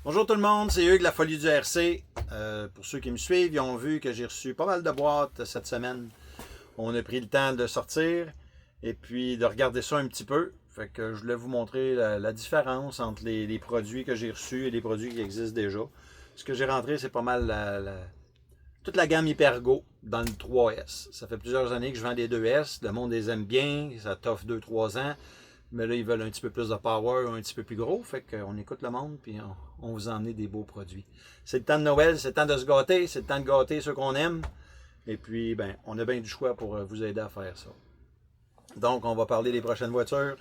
Bonjour tout le monde, c'est Hugues, la folie du RC. Pour ceux qui me suivent, ils ont vu que j'ai reçu pas mal de boîtes cette semaine. On a pris le temps de sortir et puis de regarder ça un petit peu. Fait que je voulais vous montrer la différence entre les produits que j'ai reçus et les produits qui existent déjà. Ce que j'ai rentré, c'est pas mal toute la gamme Hypergo dans le 3S. Ça fait plusieurs années que je vends des 2S. Le monde les aime bien, ça t'offre 2-3 ans. Mais là, ils veulent un petit peu plus de power, un petit peu plus gros. Fait qu'on écoute le monde, puis on vous emmène des beaux produits. C'est le temps de Noël, c'est le temps de se gâter, c'est le temps de gâter ceux qu'on aime. Et puis, ben, on a bien du choix pour vous aider à faire ça. Donc, on va parler des prochaines voitures.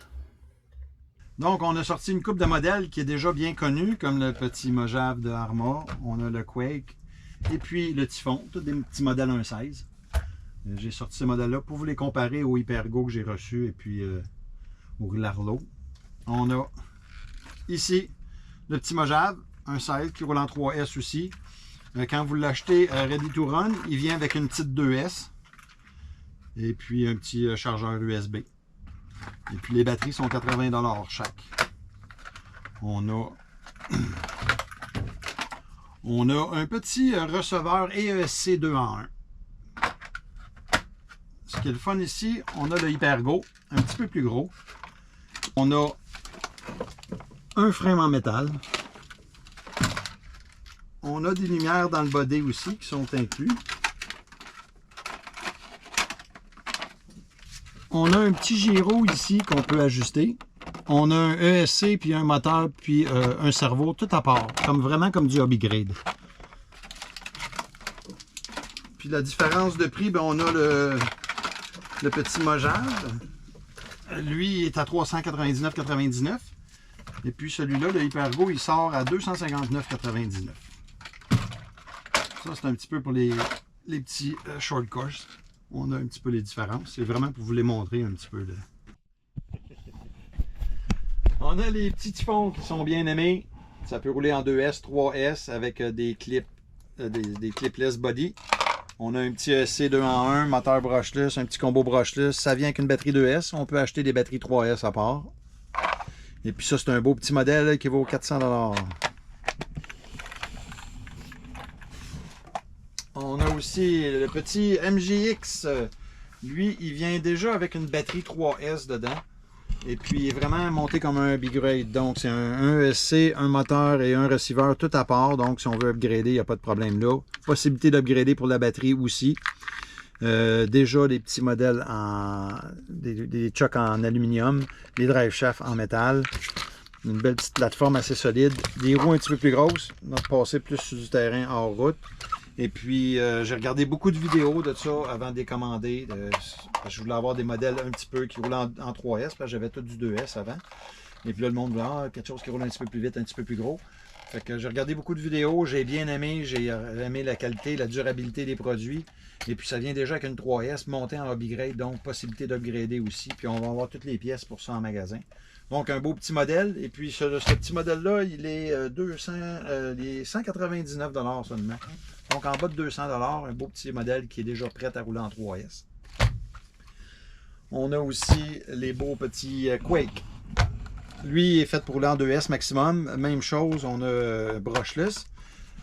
Donc, on a sorti une coupe de modèles qui est déjà bien connue, comme le petit Mojave de Arma. On a le Quake et puis le Typhon, tous des petits modèles 1.16. J'ai sorti ces modèles-là pour vous les comparer au Hypergo que j'ai reçu et puis au Larlo. On a ici le petit Mojave, un 16 qui roule en 3S aussi. Quand vous l'achetez Ready to Run, il vient avec une petite 2S et puis un petit chargeur USB. Et puis les batteries sont 80 $ chaque. On a un petit receveur EESC 2 en 1. Ce qui est le fun ici, on a le Hypergo, un petit peu plus gros. On a un frame en métal. On a des lumières dans le body aussi qui sont inclus. On a un petit gyro ici qu'on peut ajuster. On a un ESC, puis un moteur, puis un cerveau, tout à part. Vraiment comme du hobby grade. Puis la différence de prix, ben on a le petit Mojave. Lui est à 399,99. Et puis celui-là, le Hypergo, il sort à 259,99. Ça, c'est un petit peu pour les petits short course. On a un petit peu les différences. C'est vraiment pour vous les montrer un petit peu. Là. On a les petits typhons qui sont bien aimés. Ça peut rouler en 2S, 3S avec des clips, des clipless body. On a un petit ESC 2 en 1, moteur brushless, un petit combo brushless. Ça vient avec une batterie 2S. On peut acheter des batteries 3S à part. Et puis ça, c'est un beau petit modèle là, qui vaut 400 $. On a aussi le petit MGX. Lui, il vient déjà avec une batterie 3S dedans. Et puis, il est vraiment monté comme un big grade. Donc, c'est un ESC, un moteur et un receiver tout à part. Donc, si on veut upgrader, il n'y a pas de problème là. Possibilité d'upgrader pour la batterie aussi. Déjà, des petits modèles des chocs en aluminium. Les drive shafts en métal. Une belle petite plateforme assez solide. Des roues un petit peu plus grosses. Donc, passer plus sur du terrain hors route. Et puis, j'ai regardé beaucoup de vidéos de ça avant de les commander. Je voulais avoir des modèles un petit peu qui roulent en 3S, parce que j'avais tout du 2S avant. Et puis là, le monde voulait quelque chose qui roule un petit peu plus vite, un petit peu plus gros. Fait que j'ai regardé beaucoup de vidéos, j'ai bien aimé, j'ai aimé la qualité, la durabilité des produits. Et puis, ça vient déjà avec une 3S montée en hobby grade, donc possibilité d'upgrader aussi. Puis, on va avoir toutes les pièces pour ça en magasin. Donc, un beau petit modèle. Et puis, ce petit modèle-là, il est 199 $ seulement. Donc, en bas de 200 $, un beau petit modèle qui est déjà prêt à rouler en 3S. On a aussi les beaux petits Quake. Lui est fait pour rouler en 2S maximum. Même chose, on a brushless.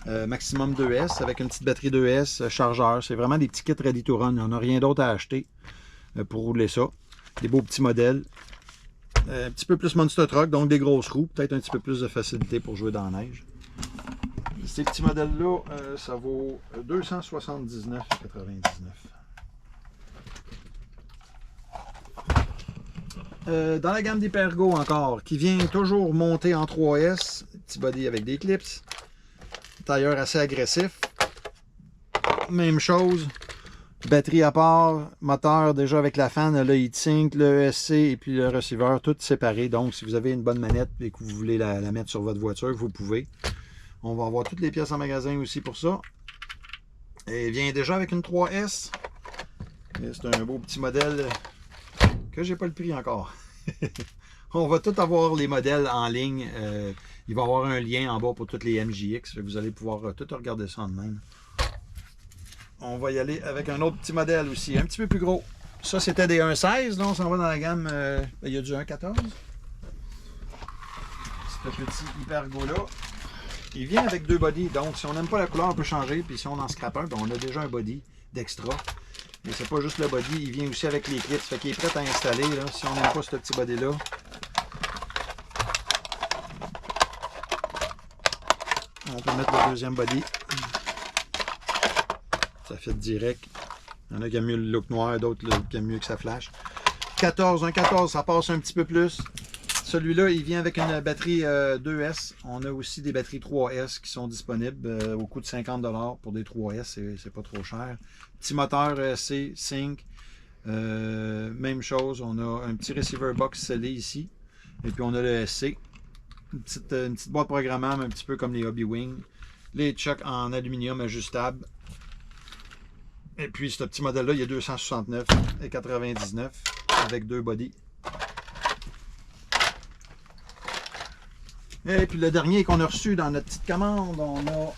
Maximum 2S avec une petite batterie 2S, chargeur. C'est vraiment des petits kits ready to run. On n'a rien d'autre à acheter pour rouler ça. Des beaux petits modèles. Un petit peu plus monster truck, donc des grosses roues. Peut-être un petit peu plus de facilité pour jouer dans la neige. Ces petits modèles-là, ça vaut 279,99 $. Dans la gamme d'Hypergo encore, qui vient toujours monter en 3S, petit body avec des clips, tailleur assez agressif, même chose, batterie à part, moteur déjà avec la fan, le heatsink, le ESC et puis le receiver, tout séparé. Donc si vous avez une bonne manette et que vous voulez la mettre sur votre voiture, vous pouvez. On va avoir toutes les pièces en magasin aussi pour ça. Et il vient déjà avec une 3S. C'est un beau petit modèle que j'ai pas le prix encore. On va tout avoir les modèles en ligne. Il va y avoir un lien en bas pour toutes les MGX. Vous allez pouvoir tout regarder ça en même. On va y aller avec un autre petit modèle aussi, un petit peu plus gros. Ça, c'était des 1.16. Là, on s'en va dans la gamme. Il y a du 1.14. Ce petit Hypergo là. il vient avec 2 bodies. Donc, si on n'aime pas la couleur, on peut changer. Puis si on en scrape un, ben, on a déjà un body d'extra. Mais c'est pas juste le body, il vient aussi avec les clips. Ça fait qu'il est prêt à installer. Là, si on n'aime pas ce petit body-là. On peut mettre le deuxième body. Ça fait direct. Il y en a qui aiment mieux le look noir, d'autres qui aiment mieux que ça flash. 14, un 14, ça passe un petit peu plus. Celui-là, il vient avec une batterie 2S. On a aussi des batteries 3S qui sont disponibles au coût de 50 $ pour des 3S. C'est pas trop cher. Petit moteur C, Sync. Même chose, on a un petit receiver box scellé ici. Et puis on a le SC. Une petite boîte programmable, un petit peu comme les Hobbywing. Les chucks en aluminium ajustable. Et puis ce petit modèle-là, il est 269,99 avec 2 bodies. Et puis le dernier qu'on a reçu dans notre petite commande, on a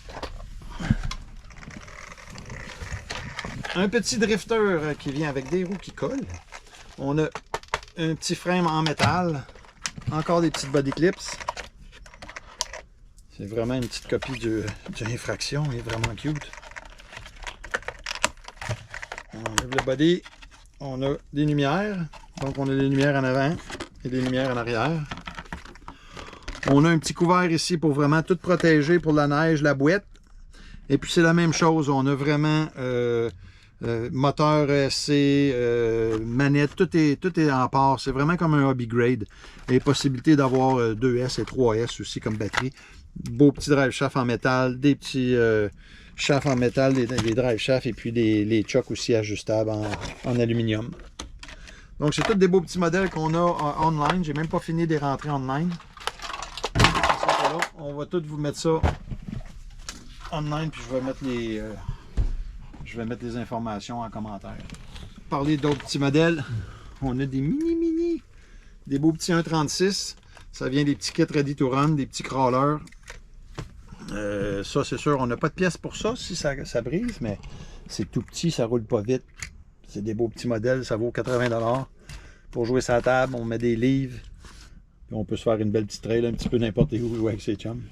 un petit drifter qui vient avec des roues qui collent. On a un petit frame en métal. Encore des petites body clips. C'est vraiment une petite copie du Infraction. Il est vraiment cute. On enlève le body. On a des lumières. Donc on a des lumières en avant et des lumières en arrière. On a un petit couvert ici pour vraiment tout protéger pour la neige, la boîte. Et puis c'est la même chose. On a vraiment moteur C, manette, tout est en part. C'est vraiment comme un hobby grade. Et possibilité d'avoir 2S et 3S aussi comme batterie. Beau petit drive shaft en métal, des petits shafts en métal, des drive shafts et puis les chucks aussi ajustables en aluminium. Donc c'est tous des beaux petits modèles qu'on a online. J'ai même pas fini de les rentrer online. On va tous vous mettre ça online puis je vais mettre les informations en commentaire. Parler d'autres petits modèles. On a des mini, des beaux petits 1.36. Ça vient des petits kits ready to run, des petits crawlers. Ça c'est sûr, on n'a pas de pièces pour ça si ça brise, mais c'est tout petit, ça roule pas vite. C'est des beaux petits modèles, ça vaut 80 $. Pour jouer sur la table, on met des livres. Puis on peut se faire une belle petite trail un petit peu n'importe où jouer avec ses chums.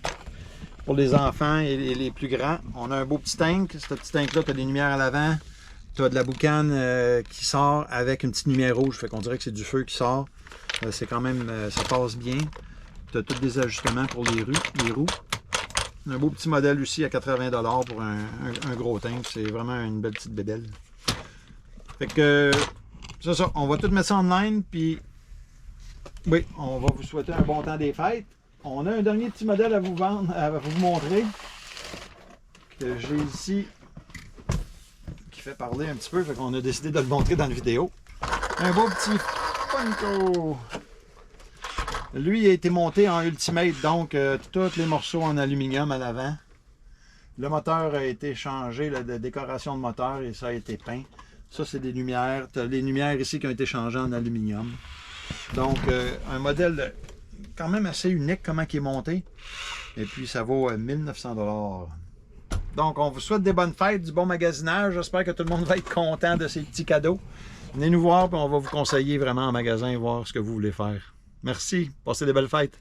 Pour les enfants et les plus grands, on a un beau petit tank. Ce petit tank-là, tu as des lumières à l'avant. Tu as de la boucane qui sort avec une petite lumière rouge. Fait qu'on dirait que c'est du feu qui sort. C'est quand même, ça passe bien. Tu as tous des ajustements pour les roues. Un beau petit modèle aussi à 80 $ pour un gros tank. C'est vraiment une belle petite bébelle. Fait que, c'est ça. On va tout mettre ça online. Puis, oui, on va vous souhaiter un bon temps des fêtes. On a un dernier petit modèle à vous vendre, à vous montrer. Que j'ai ici. Qui fait parler un petit peu. Fait qu'on a décidé de le montrer dans la vidéo. Un beau petit Funko. Lui, il a été monté en Ultimate, donc tous les morceaux en aluminium à l'avant. Le moteur a été changé, la décoration de moteur, et ça a été peint. Ça, c'est des lumières. Tu as les lumières ici qui ont été changées en aluminium. Donc, un modèle quand même assez unique, comment il est monté. Et puis, ça vaut 1900 $. Donc, on vous souhaite des bonnes fêtes, du bon magasinage. J'espère que tout le monde va être content de ces petits cadeaux. Venez nous voir, puis on va vous conseiller vraiment en magasin et voir ce que vous voulez faire. Merci. Passez des belles fêtes.